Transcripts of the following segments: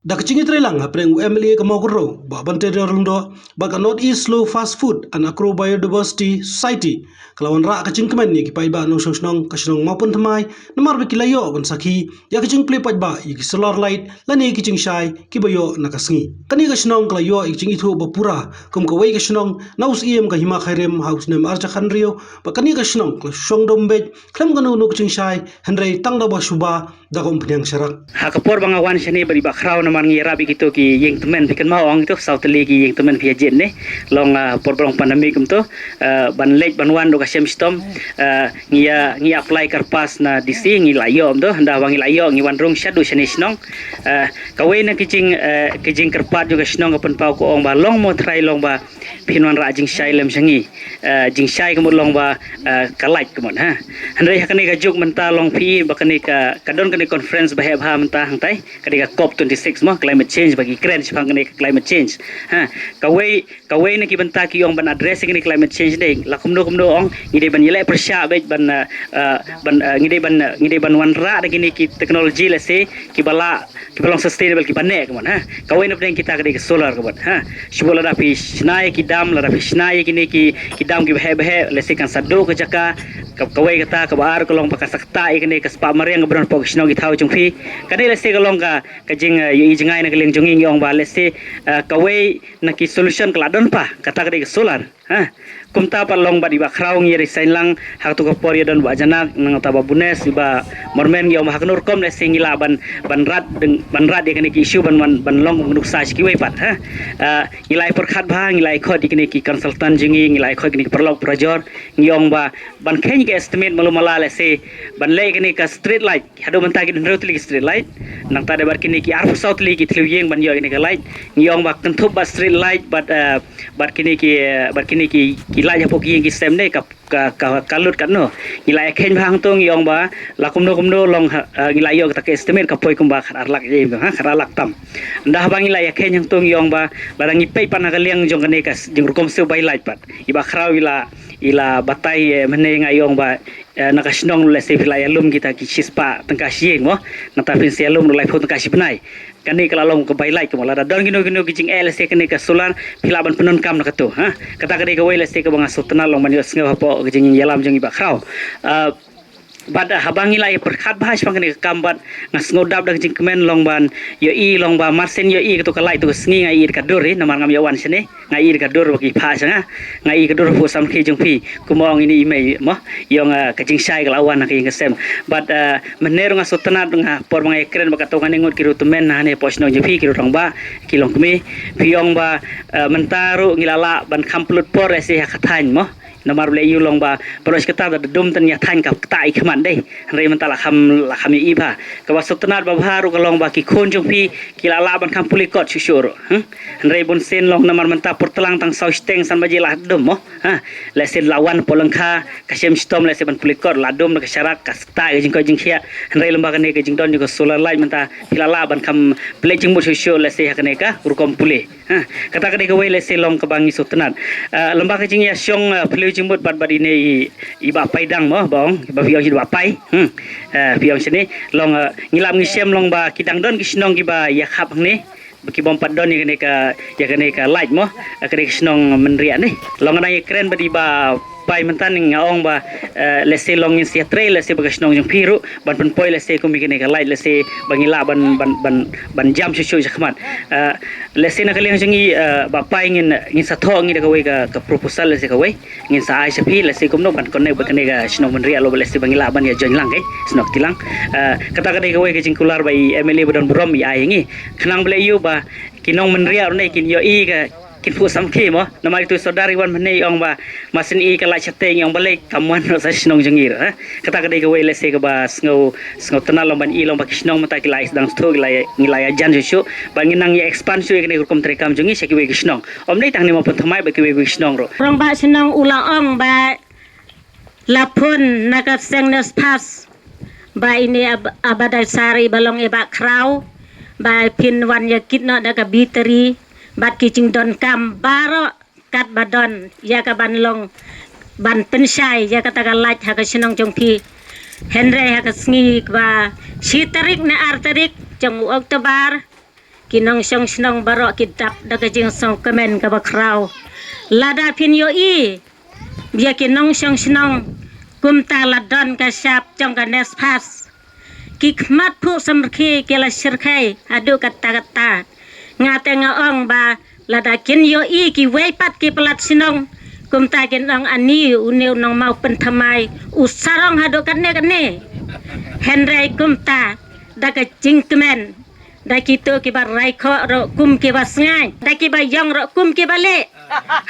Dak chingi trelang apreng UMLA kamaguro ba bante rundo ba ka North East Slow Fast Food and Acro Biodiversity Society kalawan ra kaching kemen ni kipai ba nong song kasnong mapun thamai namar be kilayo kon sakhi ya kaching play paj ba ik solar light lani kiching shai kibayo nakasngi kani kasnong klayo ik ching ithu ba pura kum ka wei kasnong naus iem ka hima khairem house nem archa khanrio ba kani kasnong shong dombe khlem kanu no kiching shai henrei tangda ba shuba da kom pnyang sharak Hakapor bang awan shani bari bakraw naman ngi rabi kito ki yeng temen pikan mau ang ito South Lake yeng temen via jen ne long por bang pandemic kum to ban late ban wan do ka shem stom ngi apply karpas na DC ngi layo am do handa wangi layo ngi wan rong shadu shani snong kawai na kijing karpat juga snong kapan pau ko ong ba long mo try long ba pinwan ra jing shai lem shangi jing shai kamut long ba kalait kamut ha handai hakani ka juk menta long pi bakani ka kadon kani conference baheb ha menta hangtai kadi ka COP 26 mo climate change bagi keren sipang kani climate change ha kawai na ki benta ki ong ban address kani climate change dei lakumdo ong ngide ban yelai persya bet ban ngide ban wan ra de kini ki teknologi la se ki balong sustainable ki banne kamon ha kawai na kita kadi solar kamon ha shibola da pi snai ki dam la da pi snai kini ki dam ki baheb le se kan sado ka jaka kawai kata kabar kolong pakasakta ikani ka spa mariang bron pok sino gi thau chungfi kani le se kolong ka jing yi jingai na keleng junging yong ba le se kawai na ki solution kala don pa kata kadi solar ha kumta pa long ba di ba kraung yeri sain lang hak tu ka por yodon ba janak nang ta ba bunes ba mormen yom hak nur kom le singila ban rat ikani ki issue ban long nuk sa ki wei pat ha ngilai por khat ba ngilai khot ikani ki consultant jingi ngilai khot ikani perlok projor ngiyong ba ban khen ke estimate malumala le se ban le ikani ka street light hado man ta ki rotli street light nang ta de bar kini ki arf south li ki thluyeng ban yo ikani ka light ngiyong ba kentup ba street light but kini ki lai hapo ki system ne ka kalut kan no ngilai khen bang to ngiyong ba la kumno long ngilai yo ta ke estimate ka poi kum ba khar lak je ha khar lak tam ndah bang ngilai khen yang to ngiyong ba barang ipai pan ka liang jong kane ka jing rukom se bai light pat iba khrau ila batai mene ngayong ba nakasnong le se filai alum kita ki sispa tengka sieng mo nata pin se alum lai phot tengka sipnai kani kalalong ke bai light kemala don gino kijing LC kani ka solar filaban penon kam nakatu ha kata kadi ka wei le se ka banga sutna long mani snga hapo kijing yalam jong iba khrau bada habangi lai perkhat bahas pangani kambat ngas ngodap dak jing kemen longban yo i longba marsen yo i to kalai to sngi ngai ir kadur namar ngam yawan sene ngai ir kadur bagi pha sanga ngai kadur fu sam khi jong phi kumong ini imei mo yong kajing sai kalawan nak ing sem but mener ngas sutna nga por mangai kren baka to ngani ngot kiru tumen na ne posno jong phi kiru rongba kilong kemi piong ba mentaru ngilala ban kamplut por ese hakathan mo namar le yu long ba pros kata da dum tan ya than ka tai khman dei re man ta la kham i ba ka wa sutnat ba bharu ka long ba ki khon jong phi ki la ban kham puli kot shur re bun sen long namar man ta portlang tang sau steng san ba je la dum mo ha le sen lawan polangkha ka sem stom le se ban puli kot la dum ka syarak ka sta jing ko jing khia re lomba ka ne ka jing don ko solar light man ta ki la ban kham ple jing mu shur le se ha ka ne ka rukom puli ha kata ka de ka we le se long ka bangi sutnat lomba ka jing ya syong puli jimut bad ini iba paidang mo bong iba piong si pai piong sini long ngilam ngisem long ba kidang don kisnong kiba ya khap ni baki bom padon ni ka light mo kene kisnong menria ni long na keren badi ba pai mentan ngaong ba lese long in sia trail lese bagasnong jong piru ban pen poi lese ko mikene ka light lese bangila ban jam shu khmat lese na kaliang jingi ba pai ngin sa tho ngi ka we ka proposal lese ka we ngin sa ai sapi lese ko no ban konne ba kene ka snong menria lo lese bangila ban ya join lang ke snok tilang kata ka we ke jingkular ba MLA bodon brom i ai ngi khnang ble yu ba kinong menria ne kin yo i ka kipu samke mo nama itu saudari wan mene ong ba masin i kala chateng ong balik kamuan no sa snong jengir ha kata kadai ka wele se ka ba sngo tanal lomban i lomba kisnong mata kilai sedang sto ngilaya jan jushu banginang ya expansion kene hukum trekam jengi se ki we kisnong om nei tang ni mo pun thamai ba ki we kisnong ro rong ba snong ulang ong ba lapun nakat sengnes pas ba ini abadai sari balong e ba krau ba pin wan ya kitno da ka biteri bat kicing don kam baro kat badon ya ka ban long ban pensai ya kata ka laj ha ka sinong jong phi henre ha ka sngi ba sitarik na artarik jong oktobar kinong song snong barok kidap daga jing song kemen ka bakrau lada pin yo i bia kinong song snong kumta ladon ka syap jong ka nespas kikmat pu samrki kela sirkai adu kata ngate ngaong ba lada kin yo i ki weipat ki pelat sinong kumta kinong ani uneu nong mau pentamai usarong hadu kane Henry kumta daga jingkemen da kito ki bar raiko ro kum ki basngai da ki ba yong ro kum ki bale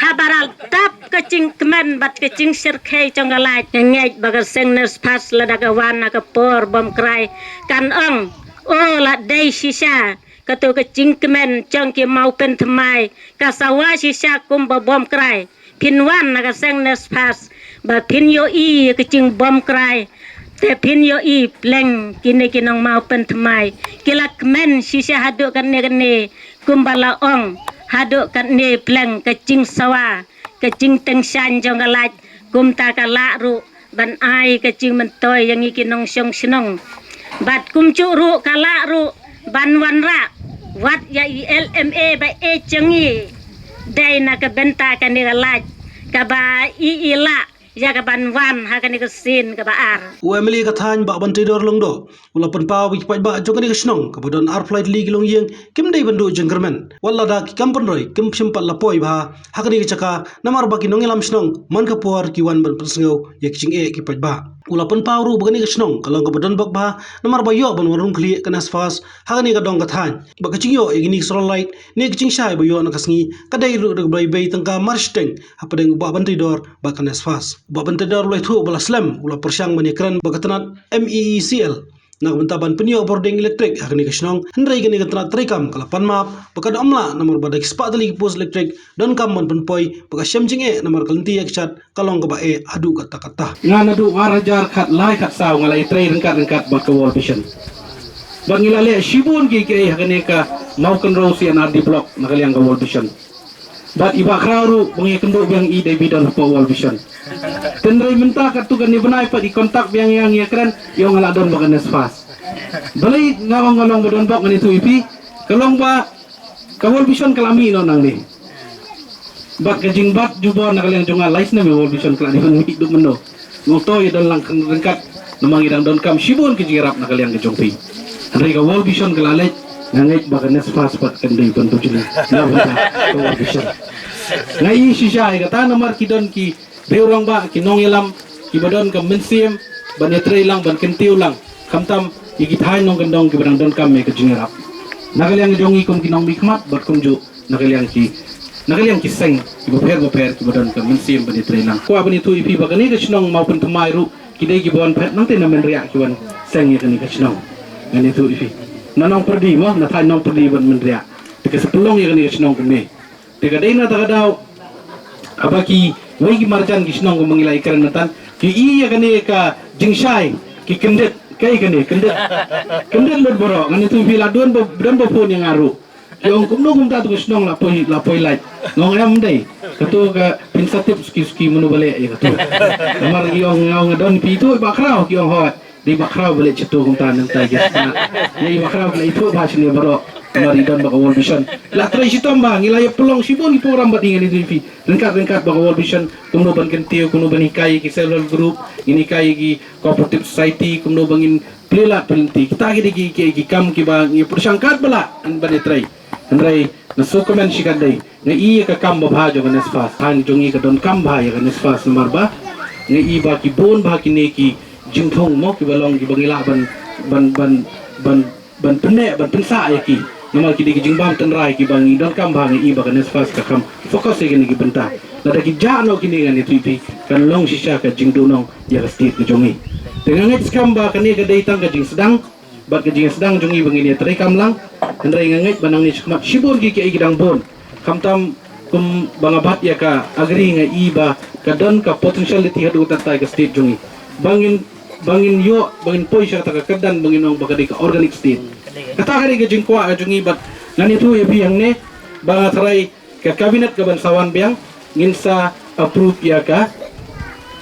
habaral tap ka jingkemen bat ka jing sirkai jonggalai ngej baga sengnes pas la daga wana ka por bom krai kan ong o la dei sisa katu ka jingkemen jong ki mau pen thamai ka sawa sisa kum ba bom krai pinwan na ka sengnes pas ba pin yo i ka jing bom krai te pin yo i pleng kini kinong mau pen thamai kilak men sisa hadu kan ne kumbala ong hadu kan ne pleng ka jing sawa ka jing tengsan jonggalat kumta ka la ru ban ai ka jing mentoy yang ikinong syong sinong bat kumcu ru ka la ru ban wan ra wat ya i LMA ba e chengi dai na ka benta ka ni galat ka ba i la ya ka ban wan ha ka ni ka sin ka ba ar Emily ka than ba ban tidor long do ula pan pa wi pa ba jong ni snong ka bodon ar flight league long yeng kim dei bandu jengkermen walla da ki kampon roi kim simpal la poi ba ha ka ni chaka namar ba ki nong elam snong man ka por ki wan ban pusngau ye ki ching e ki pa ba ula pan pa ru ba ni snong ka long ka bodon bak ba namar ba yo ban warung kli ka nas fas ha ka ni ka dong ka than ba ka ching yo e ni sro light ne ki ching shai ba yo na ka sngi ka dei ru bai bai tang ka marsteng ha pa deng ba ban tidor ba ka nas fas ba ban tidor lai thu bala slam ula persyang mani kran ba ka tanat MEECL na bantaban penyo boarding electric hakni kasnong hendrai gani katna trikam kala panmap pakad amla namar badak spadali post electric don kam man penpoi paka shamjing e namar kalenti ekchat kalong ka ba e adu kata ngana du warajar khat lai khat saw ngalai trei rengkat bak wall vision bangilale shibun ki ke hakni ka mau kan ro si anar di block nakaliang ka wall vision bat iba krauru bungi kendo biang i dei bidon po wall vision tendrai minta katugan ni benai pa di kontak biang yang ya keren yung ngaladon bagan nesfas balai ngawang bodon bak ngani tu ipi kalong ba kawol vision kalami no nang ni bak kajing bat jubor nakaliang jonga lais na wall vision kalani hung mi du meno ngoto ya don lang rengkat namang idang don kam shibon kijirap nakaliang kejongpi andai ka wall vision kalalej ngangit bagan nesfas pat kendai bantu jina na wall vision ngai shisha kata nomor kidon ki beurang ba kinong ilam kibadon ka mensim banetre lang ban kentiu lang kamtam igithay nong gandong kibadang don kam me ka jingerap nakaliang jongi kum kinong bikmat bat kum ju nakaliang ki seng kiboper kibadon ka mensim banetre lang ko abani tu ipi bagani ka chinong maupun tumai ru kidai kibon pet nang te namen riak kiban seng ya kani ka chinong ngani tu ipi nanong perdi mo na thay nong perdi ban men riak tika sepelong ya kani ka chinong kumne tika dei na takadaw abaki wai ki marjan ki snong ko mangilai karan natan ki iya kani ka jingshai ki kendet kai kani kendet lot boro ngani tu bila don bo pon yang aru yung kumno kumta tu snong la poi light ngong am dei katu ka pinsatip ski munu bale ya katu amar yung don pi tu bakrao ki yung hot di bakrao bale cetu kumta nang ta ya ye bakrao bale itu bahasni boro mari don baka wall vision la trai sitom bang ilay pelong sibon ipo rambat ingin itu ipi rengkat baka wall vision kumno ban kentiu kumno ban hikai ki self group ini kai ki cooperative society kumno bangin plela pelenti kita ki kam ki bang ni persangkat bala an ban trai andrai na sukumen sikadai na iya ka kam ba jo ganes fas han jongi ka don kam ba ya ganes fas nomor ba na i ba ki bon ba ki ne ki jingthong mo ki balong ki bangila ban pene ban pensa ya ki namal kidi ki jingbam tenrai ki bangi don kam bangi i bagan nesfas ka kam fokus e ki benta nada ki jano kini ngani tuipi kan long sisa ka jingdunong ya ka stit ki jongi dengan ngit skam ba kani ka daitang ka jing sedang bat ka jing sedang jongi bangi ni trai kam lang hendrai ngait banang ni skmat shibur ki gidang bon kamtam kum bangabat ya ka agri nga i ba ka don ka potentiality hadu tatai ka stit jongi bangin poi siya ta ka kadan bangin ong bagadi ka organic state kata kari ke jingkwa ajungi bat ngani tu ebi yang ne banga try ke kabinet ke bansawan biang nginsa approve ya ka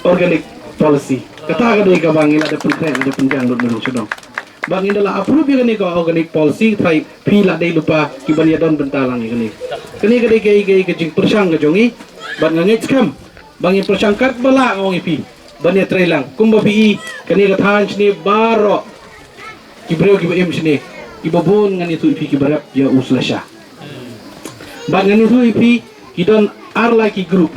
organic policy kata kari ke bangin ada penting ada penjang dulu sedong bang indala approve ya kani ka organic policy try pi la dei lupa ki bania don bentalang ni kani kani ke jing persang ke jongi bang ngai skam bang yang persang kat bala ngong pi bania try lang kumba pi kani ka than sini baro ki breu ki em sini ki babon ngani tu pi ki barap ya uslasha bang ngani tu pi ki don arlai ki group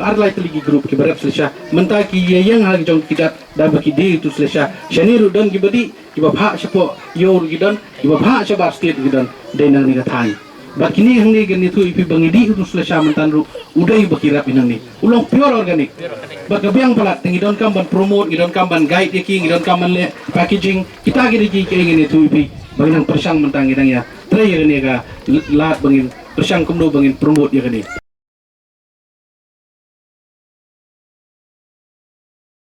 ki barap selesha menta ki yang hal jong kita dah bagi di itu selesha shani rudan ki badi ki bapha sepo yor ki don ki bapha sebar state ki don denang ni kathai bakini hang ni gani tu ipi bangi di itu selesha mentan ru udai bakirap inang ni ulong pure organic bakabiang palat tengi don kamban promote idon kamban guide ki idon kamban le packaging kita gini ki ngini tu ipi banginang persang mentang idang ya try ya ni ka lat bangin persang kumdo bangin promote ya gani